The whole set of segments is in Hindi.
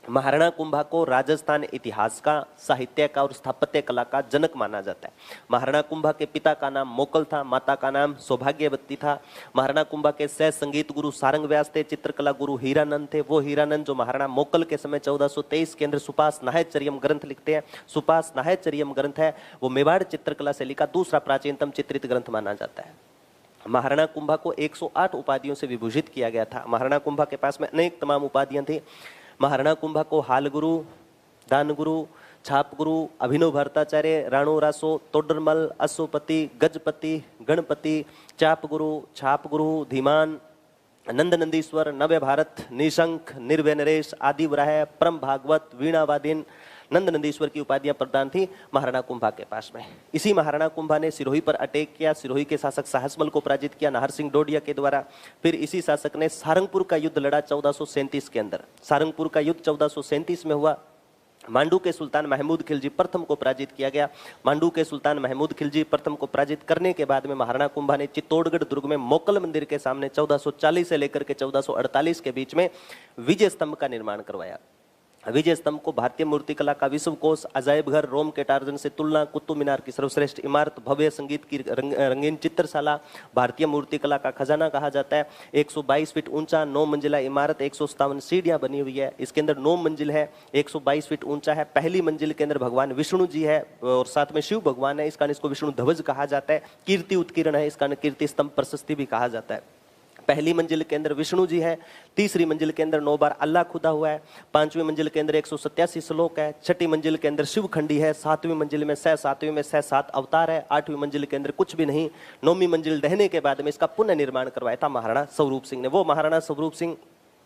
महाराणा कुंभा को राजस्थान इतिहास का, साहित्य का और स्थापत्य कला का जनक माना जाता है। महाराणा कुंभा के पिता का नाम मोकल था, माता का नाम सौभाग्यवती था। महाराणा कुंभा के सह संगीत गुरु सारंग व्यास थे, चित्रकला गुरु हीरानंद थे। वो हीरानंद जो महाराणा मोकल के समय 1423 के अंदर सुपास नाहयचर्यम ग्रंथ लिखते हैं। सुपास नाहयचर्यम ग्रंथ है वो मेवाड़ चित्रकला शैली का दूसरा प्राचीनतम चित्रित ग्रंथ माना जाता है। महाराणा कुंभा को 108 उपाधियों से विभूषित किया गया था। महाराणा कुंभा के पास में अनेक तमाम उपाधियां थी। महाराणा कुंभा को हाल गुरु, दान गुरु, छाप गुरु, अभिनव भट्टाचार्य, राणो रासो, तोडरमल, अशोपति, गजपति, गणपति, चाप गुरु, छाप गुरु, धीमान, नंद नंदीश्वर, नव्य भारत, निशंक, निर्भय नरेश, आदि वराह, परम भागवत, वीणावादिन, नंद नंदीश्वर की उपाधियां प्रदान थी महाराणा कुंभा के पास में। इसी महाराणा कुंभा ने सिरोही पर अटैक किया, सिरोही के शासक साहसमल को पराजित किया नाहर सिंह डोडिया के द्वारा। फिर इसी शासक ने सारंगपुर का युद्ध लड़ा 1437 के अंदर। सारंगपुर का युद्ध 1437 में हुआ। मांडू के सुल्तान महमूद खिलजी प्रथम को पराजित किया गया। मांडू के सुल्तान महमूद खिलजी प्रथम को पराजित करने के बाद में महाराणा कुंभा ने चित्तौड़गढ़ दुर्ग में मोकल मंदिर के सामने 1440 से लेकर के 1448 के बीच में विजय स्तंभ का निर्माण करवाया। विजय स्तंभ को भारतीय मूर्तिकला का विश्वकोश, अजायब घर, रोम के टार्जन से तुलना, कुतुब मीनार की सर्वश्रेष्ठ इमारत, भव्य संगीत की रंगीन चित्रशाला, भारतीय मूर्तिकला का खजाना कहा जाता है। 122 फीट ऊंचा 9 मंजिला इमारत, 157 सीढ़ियां बनी हुई है। इसके अंदर 9 मंजिल है, 122 फीट ऊंचा है। पहली मंजिल के अंदर भगवान विष्णु जी है और साथ में शिव भगवान है। इस कारण इसको विष्णु ध्वज कहा जाता है। कीर्ति उत्कीर्ण है, इस कारण कीर्ति स्तंभ प्रशस्ति भी कहा जाता है। पहली मंजिल के अंदर विष्णु जी है। तीसरी मंजिल के अंदर 9 बार अल्लाह खुदा हुआ है। पांचवी मंजिल के अंदर 187 श्लोक है। छठी मंजिल के अंदर शिव खंडी है। सातवीं मंजिल में सातवीं में 7 अवतार है। आठवीं मंजिल के अंदर कुछ भी नहीं। 9वीं मंजिल ढहने के बाद में इसका पुनः निर्माण करवाया था महाराणा स्वरूप सिंह ने। वो महाराणा स्वरूप सिंह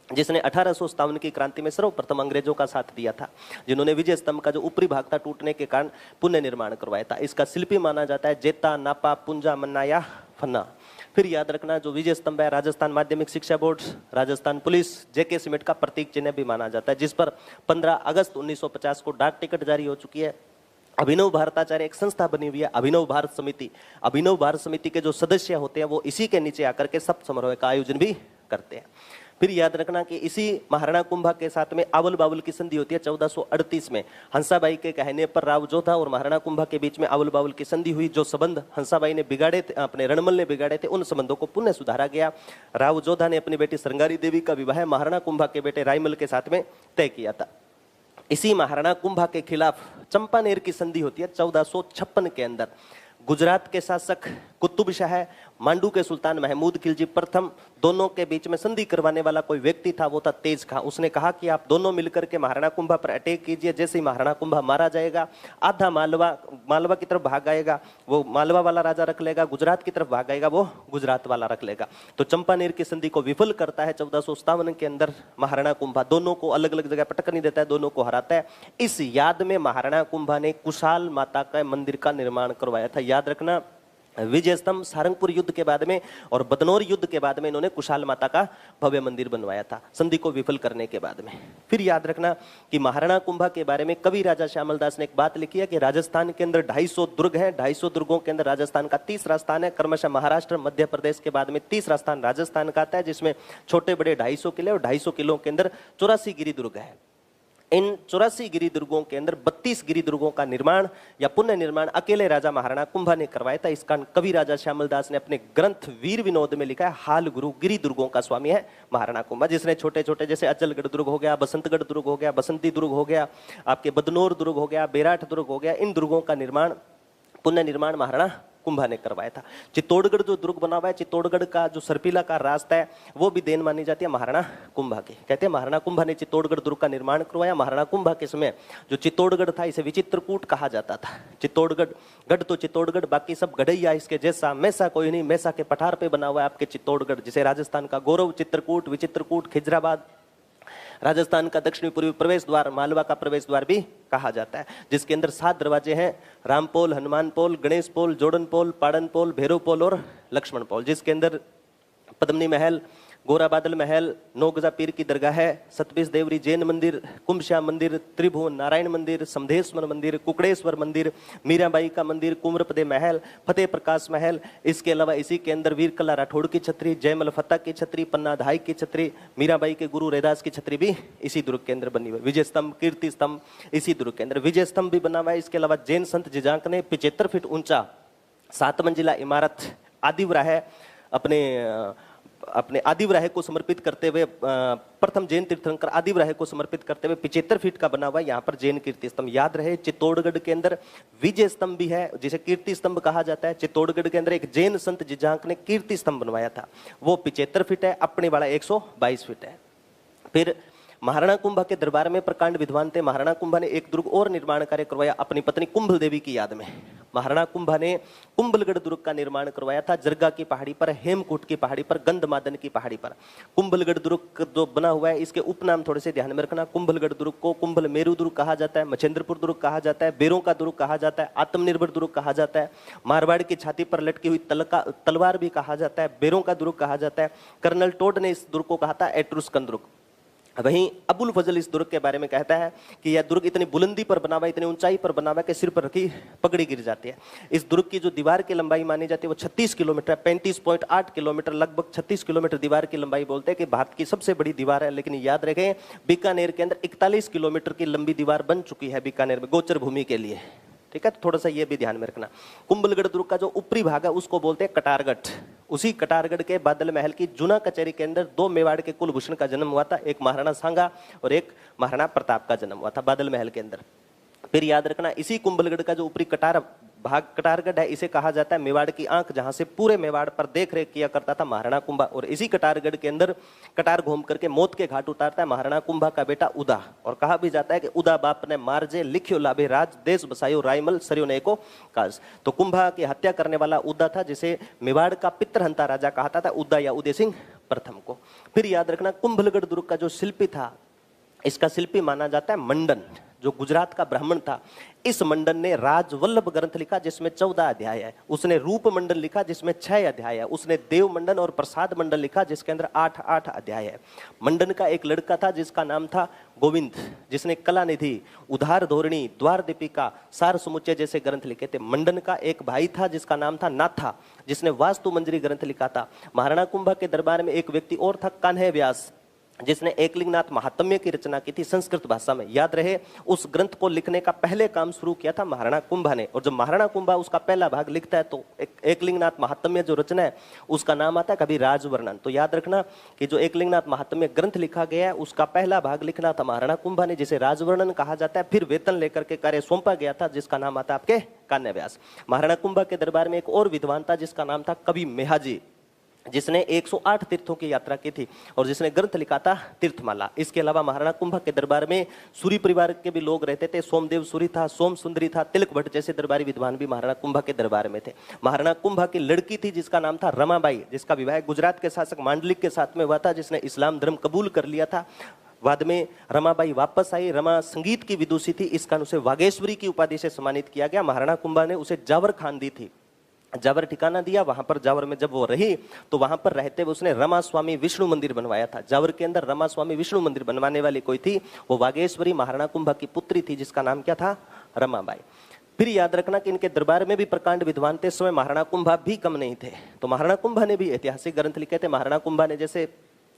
जिसने 1857 की क्रांति में सर्वप्रथम अंग्रेजों का साथ दिया था, जिन्होंने विजय स्तंभ का जो ऊपरी भाग था टूटने के कारण पुनः निर्माण करवाया था। इसका शिल्पी माना जाता है जेता, नापा, पुंजा, मन्ना या फन्ना। फिर याद रखना जो विजय स्तंभ है राजस्थान माध्यमिक शिक्षा बोर्ड, राजस्थान पुलिस, जेके सीमेंट का प्रतीक चिन्ह भी माना जाता है, जिस पर 15 अगस्त 1950 को डाक टिकट जारी हो चुकी है। अभिनव भारताचार्य एक संस्था बनी हुई है, अभिनव भारत समिति। अभिनव भारत समिति के जो सदस्य होते हैं वो इसी के नीचे आकर के सब समारोह का आयोजन भी करते हैं। फिर याद रखना कि इसी महाराणा कुंभा के साथ में आवल बावल की संधि होती है 1438 में। हंसाबाई के कहने पर राव जोधा और महाराणा कुंभा के बीच में आवल बावल की संधि हुई। जो संबंध हंसाबाई ने बिगाड़े थे, अपने रणमल ने बिगाड़े थे, उन संबंधों को पुनः सुधारा गया। राव जोधा ने अपनी बेटी श्रृंगारी देवी का विवाह महाराणा कुंभा के बेटे रायमल के साथ में तय किया था। इसी महाराणा कुंभा के खिलाफ चंपानेर की संधि होती है 1456 के अंदर। गुजरात के शासक कुतुब शाह, मांडू के सुल्तान महमूद खिलजी प्रथम, दोनों के बीच में संधि करवाने वाला कोई व्यक्ति था, वो था तेज खां। उसने कहा कि आप दोनों मिलकर के महाराणा कुंभा पर अटैक कीजिए। जैसे ही महाराणा कुंभा मारा जाएगा, आधा मालवा की तरफ भाग आएगा, वो मालवा वाला राजा रख लेगा। गुजरात की तरफ भाग आएगा, वो गुजरात वाला रख लेगा। तो चंपानेर की संधि को विफल करता है 1457 के अंदर महाराणा कुंभा। दोनों को अलग अलग जगह पटकनी देता है, दोनों को हराता है। इस याद में महाराणा कुंभा ने कुशाल माता का मंदिर का निर्माण करवाया था। याद रखना विजय स्तंभ सारंगपुर युद्ध के बाद में और बदनौर युद्ध के बाद में इन्होंने कुशाल माता का भव्य मंदिर बनवाया था, संधि को विफल करने के बाद में। फिर याद रखना कि महाराणा कुंभा के बारे में कवि राजा श्यामल दास ने एक बात लिखी है कि राजस्थान के अंदर 250 दुर्ग हैं। 250 दुर्गों के अंदर राजस्थान का तीसरा स्थान है। क्रमशः महाराष्ट्र, मध्य प्रदेश के बाद में तीसरा स्थान राजस्थान का आता है, जिसमें छोटे बड़े 250 किले और 250 किलों के अंदर 84 गिरी दुर्ग है। इन 84 गिरी दुर्गों के अंदर 32 गिरी दुर्गों का निर्माण या पुनः निर्माण अकेले राजा महाराणा कुंभा ने करवाया था। इसका कवि राजा श्यामल दास ने अपने ग्रंथ वीर विनोद में लिखा है, हाल गुरु गिरी दुर्गों का स्वामी है महाराणा कुंभा, जिसने छोटे छोटे जैसे अचलगढ़ दुर्ग हो गया, बसंतगढ़ दुर्ग हो गया, बसंती दुर्ग हो गया, आपके बदनौर दुर्ग हो गया, बेराठ दुर्ग हो गया, इन दुर्गों का निर्माण पुनः निर्माण महाराणा कुंभा ने करवाया था। चित्तौड़गढ़ जो दुर्ग बना हुआ है, चित्तौड़गढ़ का जो सरपीला का रास्ता है, वो भी देन मानी जाती है महाराणा कुंभा की। कहते हैं महाराणा कुंभा ने चित्तौड़गढ़ दुर्ग का निर्माण करवाया। महाराणा कुंभा के समय जो चित्तौड़गढ़ था इसे विचित्रकूट कहा जाता था। चित्तौड़गढ़ गढ़ तो चित्तौड़गढ़, बाकी सब गढ़ैया इसके जैसा, मैसा कोई नहीं। मैसा के पठार पे बना हुआ है आपके चित्तौड़गढ़, जिसे राजस्थान का गौरव चित्रकूट, विचित्रकूट, खिजराबाद, राजस्थान का दक्षिणी पूर्वी प्रवेश द्वार, मालवा का प्रवेश द्वार भी कहा जाता है, जिसके अंदर 7 दरवाजे हैं, रामपोल, हनुमान पोल, गणेश पोल, जोड़न पोल, पाड़न पोल, भैरव पोल और लक्ष्मण पोल, जिसके अंदर पद्मनी महल, गोरा बादल महल, 9 गजा पीर की दरगाह है, सतबीस देवरी जैन मंदिर, कुंभश्याम मंदिर, त्रिभुवन नारायण मंदिर, समधेश्वर मंदिर, कुकड़ेश्वर मंदिर, मीराबाई का मंदिर, कुंवरपदे महल, फतेह प्रकाश महल। इसके अलावा इसी के अंदर वीर कल्ला राठौड़ की छतरी, जयमल फत्ता की छतरी, पन्ना धाई की छतरी, मीराबाई के गुरु रैदास की छतरी भी इसी दुर्ग के अंदर बनी हुई। विजय स्तंभ, कीर्ति स्तंभ इसी दुर्ग के अंदर। विजय स्तंभ भी बना हुआ है। इसके अलावा जैन संत जिजांक ने 75 फीट ऊंचा 7 मंजिला इमारत आदिवराह अपने आदिवराह को समर्पित करते हुए, प्रथम जैन तीर्थंकर आदिवराह को समर्पित करते हुए 75 फीट का बना हुआ है यहाँ पर जैन कीर्ति स्तंभ। याद रहे, चित्तौड़गढ़ के अंदर विजय स्तंभ भी है जिसे कीर्ति स्तंभ कहा जाता है। चित्तौड़गढ़ के अंदर एक जैन संत जिजांक ने कीर्ति स्तंभ बनवाया था, वो 75 फीट है, अपने वाला 122 फीट है। फिर महाराणा कुंभा के दरबार में प्रकांड विद्वान थे। महाराणा कुंभा ने एक दुर्ग और निर्माण कार्य करवाया अपनी पत्नी कुंभल देवी की याद में। महाराणा कुंभा ने कुंभलगढ़ दुर्ग का निर्माण करवाया था, जरगा की पहाड़ी पर, हेमकूट की पहाड़ी पर, गंधमादन की पहाड़ी पर। कुंभलगढ़ दुर्ग जो बना हुआ है, इसके उपनाम थोड़े से ध्यान में रखना। कुंभलगढ़ दुर्ग को कुंभल मेरू दुर्ग कहा जाता है, मछेंद्रपुर दुर्ग कहा जाता है, बेरों का दुर्ग कहा जाता है, आत्मनिर्भर दुर्ग कहा जाता है, मारवाड़ की छाती पर लटकी हुई तलवार भी कहा जाता है, बेरों का दुर्ग कहा जाता है। कर्नल टोड ने इस दुर्ग को कहा था एट्रुस्कन दुर्ग। वहीं अबुल फजल इस दुर्ग के बारे में कहता है कि यह दुर्ग इतनी बुलंदी पर बना हुआ, इतनी ऊंचाई पर बना हुआ कि सिर पर रखी पगड़ी गिर जाती है। इस दुर्ग की जो दीवार की लंबाई मानी जाती है वो 36 किलोमीटर, 35.8 किलोमीटर, लगभग 36 किलोमीटर दीवार की लंबाई बोलते हैं कि भारत की सबसे बड़ी दीवार है। लेकिन याद रखें, बीकानेर के अंदर 41 किलोमीटर की लंबी दीवार बन चुकी है बीकानेर में गोचर भूमि के लिए। ठीक है, तो थोड़ा सा ये भी ध्यान में रखना। कुंभलगढ़ दुर्ग का जो ऊपरी भाग है उसको बोलते हैं कटारगढ़। उसी कटारगढ़ के बादल महल की जूना कचहरी के अंदर 2 मेवाड़ के कुलभूषण का जन्म हुआ था, एक महाराणा सांगा और एक महाराणा प्रताप का जन्म हुआ था बादल महल के अंदर। फिर याद रखना, इसी कुंभलगढ़ का जो ऊपरी भाग कटारगढ़ है, इसे कहा जाता है मेवाड़ की आंख, जहां से पूरे मेवाड़ पर देख रेख किया करता था महाराणा कुंभा। और इसी कटारगढ़ के अंदर कटार घूम करके मौत के घाट उतारता है महाराणा कुंभा का बेटा उदा। और कहा भी जाता है कि उदा बाप ने मारजे लिख्यो लाभे राज, देश बसायो रायमल सरयो ने को काज। तो कुंभा की हत्या करने वाला उदा था, जिसे मेवाड़ का पितरहंता राजा कहता था, उदा या उदय सिंह प्रथम को। फिर याद रखना, कुंभलगढ़ दुर्ग का जो शिल्पी था, इसका शिल्पी माना जाता है मंडन, जो गुजरात का ब्राह्मण था। इस मंडन ने राजवल्लभ ग्रंथ लिखा जिसमें 14 अध्याय है। उसने रूप मंडल लिखा जिसमें 6 अध्याय है। उसने देव मंडन और प्रसाद मंडल लिखा जिसके अंदर 8 अध्याय है। मंडन का एक लड़का था जिसका नाम था गोविंद, जिसने कलानिधि, उधार धोरणी, द्वार दीपिका, सार समुच्चय जैसे ग्रंथ लिखे थे। मंडन का एक भाई था जिसका नाम था नाथा, जिसने वास्तु मंजरी ग्रंथ लिखा था। महाराणा कुंभा के दरबार में एक व्यक्ति और था, कान्है व्यास, जिसने एकलिंगनाथ महात्म्य की रचना की थी संस्कृत भाषा में। याद रहे, उस ग्रंथ को लिखने का पहले काम शुरू किया था महाराणा कुंभा ने। और जब महाराणा कुंभा उसका पहला भाग लिखता है तो एकलिंगनाथ महात्म्य जो रचना है उसका नाम आता है कभी राजवर्णन। तो याद रखना कि जो एकलिंगनाथ महात्म्य ग्रंथ लिखा गया है उसका पहला भाग लिखना था महाराणा कुंभा ने, जिसे राजवर्णन कहा जाता है। फिर वेतन लेकर के कार्य सौंपा गया था जिसका नाम आता है आपके कान्है व्यास। महाराणा कुंभा के दरबार में एक और विद्वान था जिसका नाम था कवि मेहाजी, जिसने 108 तीर्थों की यात्रा की थी और जिसने ग्रंथ लिखा था तीर्थमाला। इसके अलावा महाराणा कुंभा के दरबार में सूरी परिवार के भी लोग रहते थे। सोमदेव सूरी था, सोम सुंदरी था, तिलक भट्ट जैसे दरबारी विद्वान भी महाराणा कुंभा के दरबार में थे। महाराणा कुंभा की लड़की थी जिसका नाम था रमाबाई, जिसका विवाह गुजरात के शासक मांडलिक के साथ में हुआ था, जिसने इस्लाम धर्म कबूल कर लिया था। बाद में रमाबाई वापस आई। रमा संगीत की विदुषी थी, इस कारण उसे वागेश्वरी की उपाधि से सम्मानित किया गया। महाराणा कुंभा ने उसे जावर खान दी थी, जावर ठिकाना दिया। वहां पर जावर में जब वो रही तो वहां पर रहते हुए उसने रमा स्वामी विष्णु मंदिर बनवाया था। जावर के अंदर रमा स्वामी विष्णु मंदिर बनवाने वाली कोई थी, वो वागेश्वरी महाराणा कुंभा की पुत्री थी जिसका नाम क्या था, रमाबाई। फिर याद रखना कि इनके दरबार में भी प्रकांड विद्वान थे, समय महाराणा कुंभा भी कम नहीं थे। तो महाराणा कुंभा ने भी ऐतिहासिक ग्रंथ लिखे थे। महाराणा कुंभा ने जैसे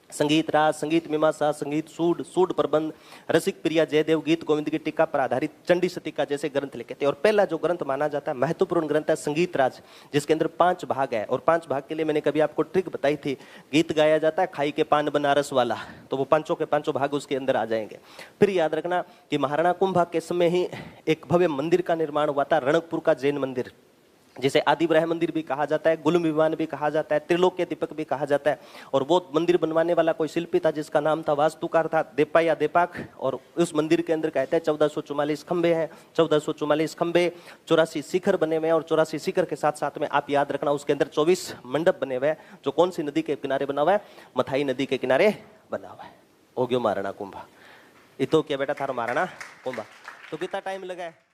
संगीत राज, संगीत मीमांसा, संगीत सूड, सूड प्रबंध, रसिक प्रिया जयदेव, गीत गोविंद की टीका पर आधारित चंडी सतिका जैसे ग्रंथ लिखे थे। और पहला जो ग्रंथ माना जाता है महत्वपूर्ण ग्रंथ है संगीत राज, जिसके अंदर 5 भाग है। और 5 भाग के लिए मैंने कभी आपको ट्रिक बताई थी, गीत गाया जाता है खाई के पान बनारस वाला, तो वो 5 के 5 भाग उसके अंदर आ जाएंगे। फिर याद रखना कि महाराणा कुंभा के समय ही एक भव्य मंदिर का निर्माण हुआ था, रणकपुर का जैन मंदिर, जिसे आदिवराह मंदिर भी कहा जाता है, गुलम विमान भी कहा जाता है, त्रिलोक्य दीपक भी कहा जाता है। और वो मंदिर बनवाने वाला कोई शिल्पी था जिसका नाम था, वास्तुकार था देपा या देपाक। और उस मंदिर के अंदर कहते हैं 1444 खंबे हैं, 1444 खंबे, 84 शिखर बने हुए हैं। और 84 शिखर के साथ साथ में आप याद रखना उसके अंदर 24 मंडप बने हुए हैं, जो कौन सी नदी के किनारे बना हुआ है, मथाई नदी के किनारे बना हुआ है। हो गयो महाराणा कुंभा। इतो क्या बेटा थारो महाराणा कुंभा। तो कितना टाइम लगा है?